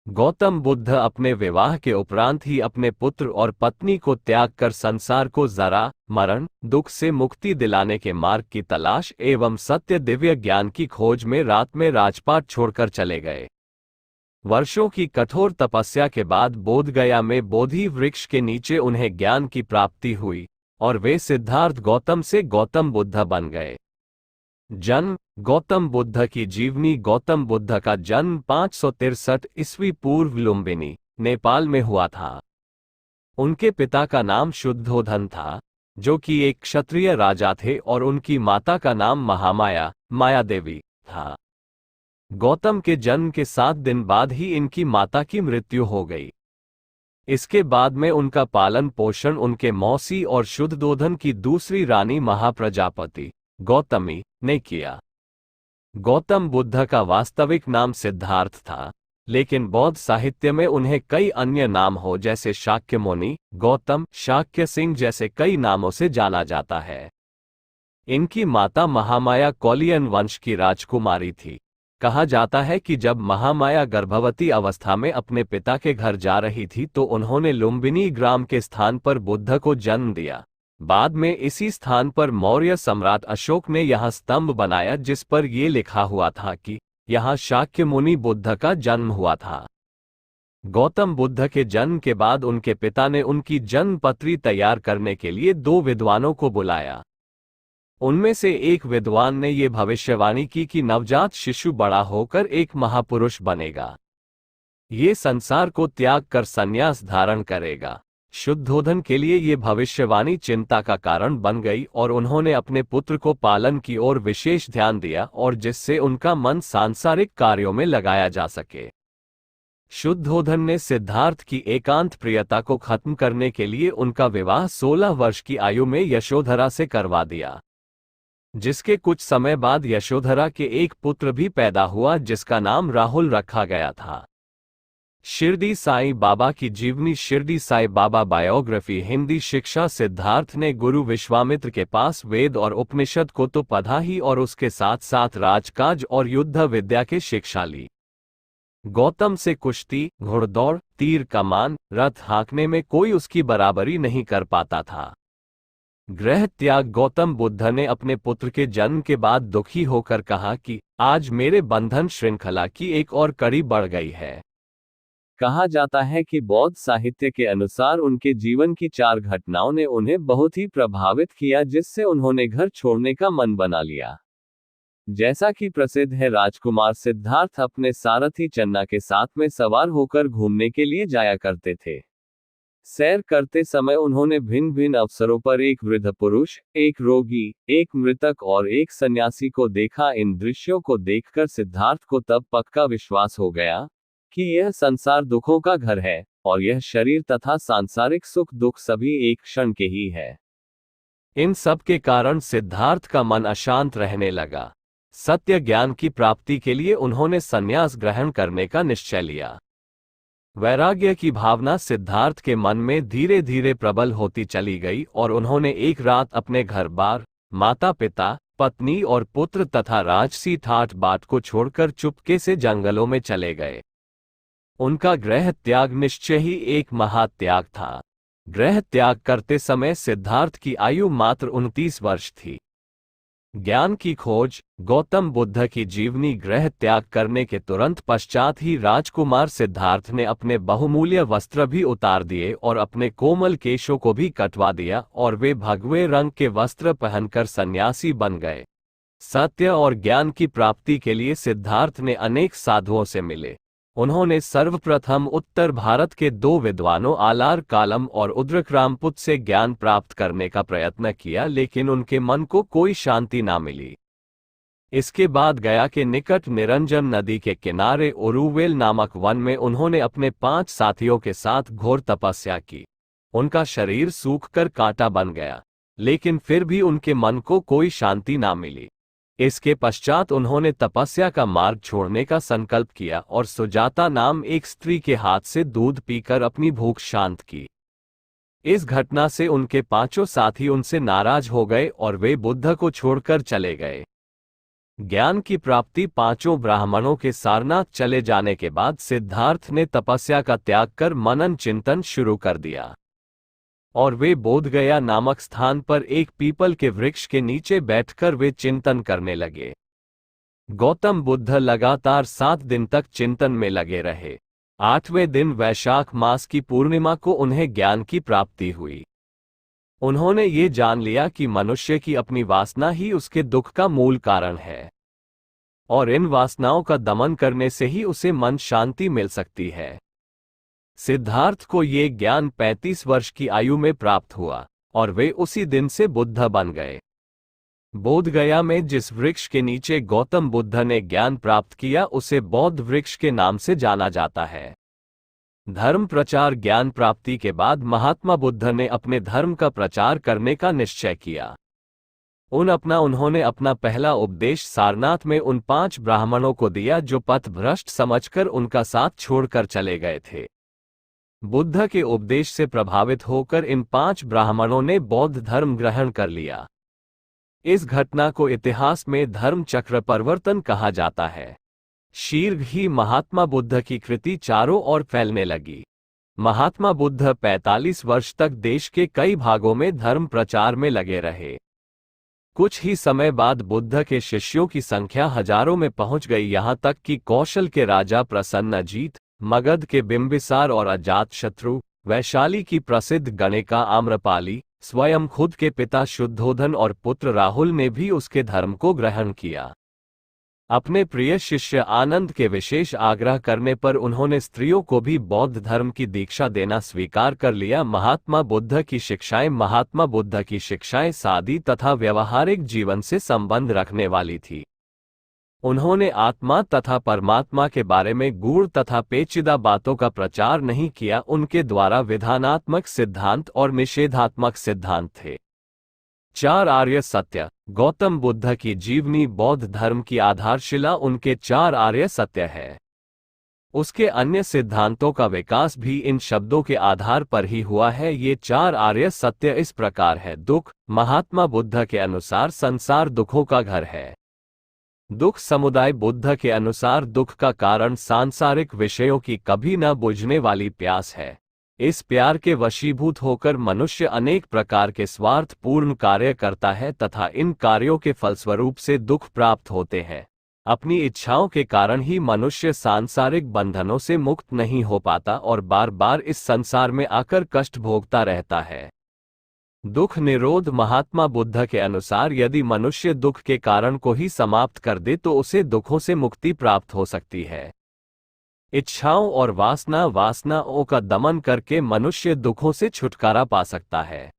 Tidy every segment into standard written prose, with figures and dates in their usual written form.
गौतम बुद्ध अपने विवाह के उपरांत ही अपने पुत्र और पत्नी को त्याग कर संसार को जरा मरण दुख से मुक्ति दिलाने के मार्ग की तलाश एवं सत्य दिव्य ज्ञान की खोज में रात में राजपाट छोड़कर चले गए। वर्षों की कठोर तपस्या के बाद बोधगया में बोधि वृक्ष के नीचे उन्हें ज्ञान की प्राप्ति हुई और वे सिद्धार्थ गौतम से गौतम बुद्ध बन गए। जन्म गौतम बुद्ध की जीवनी। गौतम बुद्ध का जन्म 563 ईस्वी पूर्व लुम्बिनी, नेपाल में हुआ था। उनके पिता का नाम शुद्धोधन था, जो कि एक क्षत्रिय राजा थे, और उनकी माता का नाम महामाया माया देवी था। गौतम के जन्म के 7 दिन बाद ही इनकी माता की मृत्यु हो गई। इसके बाद में उनका पालन पोषण उनके मौसी और शुद्धोधन की दूसरी रानी महाप्रजापति गौतमी ने किया। गौतम बुद्ध का वास्तविक नाम सिद्धार्थ था, लेकिन बौद्ध साहित्य में उन्हें कई अन्य नाम हो जैसे शाक्यमुनि, गौतम, शाक्य सिंह जैसे कई नामों से जाना जाता है। इनकी माता महामाया कौलियन वंश की राजकुमारी थी। कहा जाता है कि जब महामाया गर्भवती अवस्था में अपने पिता के घर जा रही थी तो उन्होंने लुम्बिनी ग्राम के स्थान पर बुद्ध को जन्म दिया। बाद में इसी स्थान पर मौर्य सम्राट अशोक ने यहां स्तंभ बनाया जिस पर यह लिखा हुआ था कि यहां शाक्य मुनि बुद्ध का जन्म हुआ था। गौतम बुद्ध के जन्म के बाद उनके पिता ने उनकी जन्म पत्री तैयार करने के लिए 2 विद्वानों को बुलाया। उनमें से एक विद्वान ने यह भविष्यवाणी की कि नवजात शिशु बड़ा होकर एक महापुरुष बनेगा। ये संसार को त्याग कर संन्यास धारण करेगा। शुद्धोधन के लिए ये भविष्यवाणी चिंता का कारण बन गई और उन्होंने अपने पुत्र को पालन की ओर विशेष ध्यान दिया और जिससे उनका मन सांसारिक कार्यों में लगाया जा सके। शुद्धोधन ने सिद्धार्थ की एकांत प्रियता को खत्म करने के लिए उनका विवाह 16 वर्ष की आयु में यशोधरा से करवा दिया, जिसके कुछ समय बाद यशोधरा के एक पुत्र भी पैदा हुआ जिसका नाम राहुल रखा गया था। शिरडी साईं बाबा की जीवनी। शिरडी साईं बाबा बायोग्राफी। हिंदी शिक्षा। सिद्धार्थ ने गुरु विश्वामित्र के पास वेद और उपनिषद को तो पढ़ा ही और उसके साथ साथ राजकाज और युद्ध विद्या की शिक्षा ली। गौतम से कुश्ती, घुड़दौड़, तीर कमान, रथ हाँकने में कोई उसकी बराबरी नहीं कर पाता था। गृह त्याग। गौतम बुद्ध ने अपने पुत्र के जन्म के बाद दुखी होकर कहा कि आज मेरे बंधन श्रृंखला की एक और कड़ी बढ़ गई है। कहा जाता है कि बौद्ध साहित्य के अनुसार उनके जीवन की 4 घटनाओं ने उन्हें बहुत ही प्रभावित किया जिससे उन्होंने घर छोड़ने का मन बना लिया। जैसा कि प्रसिद्ध है, राजकुमार सिद्धार्थ अपने सारथी चन्ना के साथ में सवार होकर घूमने के लिए जाया करते थे। सैर करते समय उन्होंने भिन्न भिन्न अवसरों पर एक वृद्ध पुरुष, एक रोगी, एक मृतक और एक सन्यासी को देखा। इन दृश्यों को देखकर सिद्धार्थ को तब पक्का विश्वास हो गया कि यह संसार दुखों का घर है और यह शरीर तथा सांसारिक सुख दुख सभी एक क्षण के ही है। इन सब के कारण सिद्धार्थ का मन अशांत रहने लगा। सत्य ज्ञान की प्राप्ति के लिए उन्होंने संन्यास ग्रहण करने का निश्चय लिया। वैराग्य की भावना सिद्धार्थ के मन में धीरे धीरे प्रबल होती चली गई और उन्होंने एक रात अपने घर बार, माता पिता, पत्नी और पुत्र तथा राजसी ठाठ बाट को छोड़कर चुपके से जंगलों में चले गए। उनका गृह त्याग निश्चय ही एक महात्याग था। गृह त्याग करते समय सिद्धार्थ की आयु मात्र 29 वर्ष थी। ज्ञान की खोज। गौतम बुद्ध की जीवनी। गृह त्याग करने के तुरंत पश्चात ही राजकुमार सिद्धार्थ ने अपने बहुमूल्य वस्त्र भी उतार दिए और अपने कोमल केशों को भी कटवा दिया और वे भगवे रंग के वस्त्र पहनकर सन्यासी बन गए। सत्य और ज्ञान की प्राप्ति के लिए सिद्धार्थ ने अनेक साधुओं से मिले। उन्होंने सर्वप्रथम उत्तर भारत के 2 विद्वानों आलार कालम और उद्रकरामपुत से ज्ञान प्राप्त करने का प्रयत्न किया, लेकिन उनके मन को कोई शांति ना मिली। इसके बाद गया के निकट निरंजन नदी के किनारे ओरुवेल नामक वन में उन्होंने अपने 5 साथियों के साथ घोर तपस्या की। उनका शरीर सूखकर कांटा बन गया, लेकिन फिर भी उनके मन को कोई शांति ना मिली। इसके पश्चात उन्होंने तपस्या का मार्ग छोड़ने का संकल्प किया और सुजाता नाम एक स्त्री के हाथ से दूध पीकर अपनी भूख शांत की। इस घटना से उनके 5 साथी उनसे नाराज हो गए और वे बुद्ध को छोड़कर चले गए। ज्ञान की प्राप्ति पांचों ब्राह्मणों के सारनाथ चले जाने के बाद सिद्धार्थ ने तपस्या का त्याग कर मनन चिंतन शुरू कर दिया और वे बोधगया नामक स्थान पर एक पीपल के वृक्ष के नीचे बैठकर वे चिंतन करने लगे। गौतम बुद्ध लगातार 7 दिन तक चिंतन में लगे रहे। 8वें दिन वैशाख मास की पूर्णिमा को उन्हें ज्ञान की प्राप्ति हुई। उन्होंने ये जान लिया कि मनुष्य की अपनी वासना ही उसके दुख का मूल कारण है और इन वासनाओं का दमन करने से ही उसे मन शांति मिल सकती है। सिद्धार्थ को ये ज्ञान 35 वर्ष की आयु में प्राप्त हुआ और वे उसी दिन से बुद्ध बन गए। बोधगया में जिस वृक्ष के नीचे गौतम बुद्ध ने ज्ञान प्राप्त किया उसे बौद्ध वृक्ष के नाम से जाना जाता है। धर्म प्रचार ज्ञान प्राप्ति के बाद महात्मा बुद्ध ने अपने धर्म का प्रचार करने का निश्चय किया। उन्होंने अपना पहला उपदेश सारनाथ में उन 5 ब्राह्मणों को दिया जो पथभ्रष्ट समझकर उनका साथ छोड़कर चले गए थे। बुद्ध के उपदेश से प्रभावित होकर इन 5 ब्राह्मणों ने बौद्ध धर्म ग्रहण कर लिया। इस घटना को इतिहास में धर्म चक्र परिवर्तन कहा जाता है। शीघ्र ही महात्मा बुद्ध की कृति चारों ओर फैलने लगी। महात्मा बुद्ध 45 वर्ष तक देश के कई भागों में धर्म प्रचार में लगे रहे। कुछ ही समय बाद बुद्ध के शिष्यों की संख्या हजारों में पहुंच गई, यहां तक कि कौशल के राजा प्रसन्नजीत, मगध के बिंबिसार और अजातशत्रु, वैशाली की प्रसिद्ध गणिका आम्रपाली, स्वयं खुद के पिता शुद्धोधन और पुत्र राहुल ने भी उसके धर्म को ग्रहण किया। अपने प्रिय शिष्य आनंद के विशेष आग्रह करने पर उन्होंने स्त्रियों को भी बौद्ध धर्म की दीक्षा देना स्वीकार कर लिया। महात्मा बुद्ध की शिक्षाएं सादी तथा व्यवहारिक जीवन से संबंध रखने वाली थी। उन्होंने आत्मा तथा परमात्मा के बारे में गूढ़ तथा पेचीदा बातों का प्रचार नहीं किया। उनके द्वारा विधानात्मक सिद्धांत और निषेधात्मक सिद्धांत थे। 4 आर्य सत्य। गौतम बुद्ध की जीवनी बौद्ध धर्म की आधारशिला उनके 4 आर्य सत्य है। उसके अन्य सिद्धांतों का विकास भी इन शब्दों के आधार पर ही हुआ है। ये 4 आर्य सत्य इस प्रकार है। दुख। महात्मा बुद्ध के अनुसार संसार दुखों का घर है। दुख समुदाय बुद्ध के अनुसार दुख का कारण सांसारिक विषयों की कभी न बुझने वाली प्यास है। इस प्यार के वशीभूत होकर मनुष्य अनेक प्रकार के स्वार्थपूर्ण कार्य करता है तथा इन कार्यों के फलस्वरूप से दुख प्राप्त होते हैं। अपनी इच्छाओं के कारण ही मनुष्य सांसारिक बंधनों से मुक्त नहीं हो पाता और बार बार इस संसार में आकर कष्ट भोगता रहता है। दुख निरोध। महात्मा बुद्ध के अनुसार यदि मनुष्य दुख के कारण को ही समाप्त कर दे तो उसे दुखों से मुक्ति प्राप्त हो सकती है। इच्छाओं और वासनाओं का दमन करके मनुष्य दुखों से छुटकारा पा सकता है।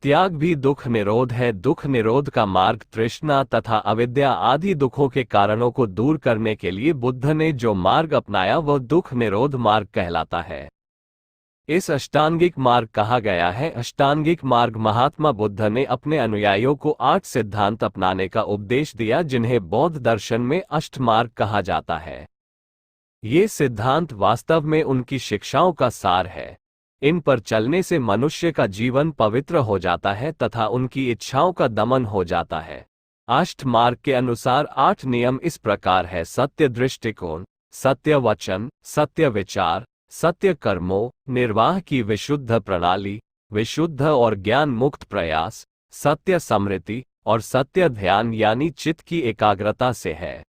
त्याग भी दुख निरोध है। दुख निरोध का मार्ग तृष्णा तथा अविद्या आदि दुखों के कारणों को दूर करने के लिए बुद्ध ने जो मार्ग अपनाया वह दुख निरोध मार्ग कहलाता है। इस अष्टांगिक मार्ग कहा गया है। अष्टांगिक मार्ग। महात्मा बुद्ध ने अपने अनुयायियों को 8 सिद्धांत अपनाने का उपदेश दिया जिन्हें बौद्ध दर्शन में अष्ट मार्ग कहा जाता है। ये सिद्धांत वास्तव में उनकी शिक्षाओं का सार है। इन पर चलने से मनुष्य का जीवन पवित्र हो जाता है तथा उनकी इच्छाओं का दमन हो जाता है। अष्ट मार्ग के अनुसार 8 नियम इस प्रकार है। सत्य दृष्टिकोण, सत्य वचन, सत्य विचार, सत्य कर्मों, निर्वाह की विशुद्ध प्रणाली, विशुद्ध और ज्ञान मुक्त प्रयास, सत्य स्मृति और सत्य ध्यान यानी चित्त की एकाग्रता से है।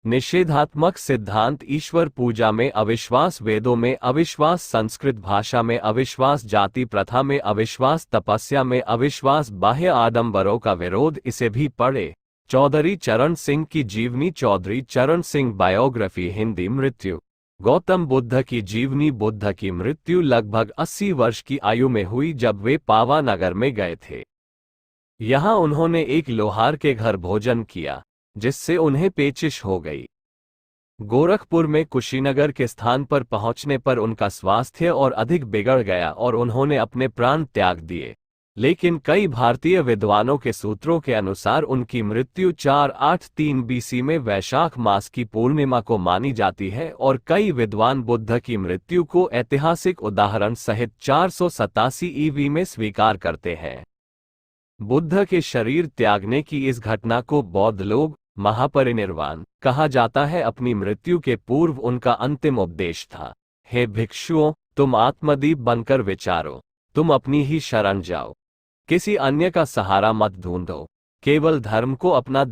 निषेधात्मक सिद्धांत। ईश्वर पूजा में अविश्वास, वेदों में अविश्वास, संस्कृत भाषा में अविश्वास, जाति प्रथा में अविश्वास, तपस्या में अविश्वास, बाह्य आडंबरों का विरोध। इसे भी पढ़े। चौधरी चरण सिंह की जीवनी। चौधरी चरण सिंह बायोग्राफी। हिंदी। मृत्यु। गौतम बुद्ध की जीवनी। बुद्ध की मृत्यु लगभग 80 वर्ष की आयु में हुई जब वे पावानगर में गए थे। यहाँ उन्होंने एक लोहार के घर भोजन किया जिससे उन्हें पेचिश हो गई। गोरखपुर में कुशीनगर के स्थान पर पहुंचने पर उनका स्वास्थ्य और अधिक बिगड़ गया और उन्होंने अपने प्राण त्याग दिए। लेकिन कई भारतीय विद्वानों के सूत्रों के अनुसार उनकी मृत्यु 483 बीसी में वैशाख मास की पूर्णिमा को मानी जाती है और कई विद्वान बुद्ध की मृत्यु को ऐतिहासिक उदाहरण सहित 487 ईवी में स्वीकार करते हैं। बुद्ध के शरीर त्यागने की इस घटना को बौद्ध लोग महापरिनिर्वाण कहा जाता है अपनी मृत्यु के पूर्व उनका अंतिम उपदेश था। हे भिक्षुओं, तुम आत्मदीप बनकर विचारो, तुम अपनी ही शरण जाओ, किसी अन्य का सहारा मत ढूंढो, केवल धर्म को अपना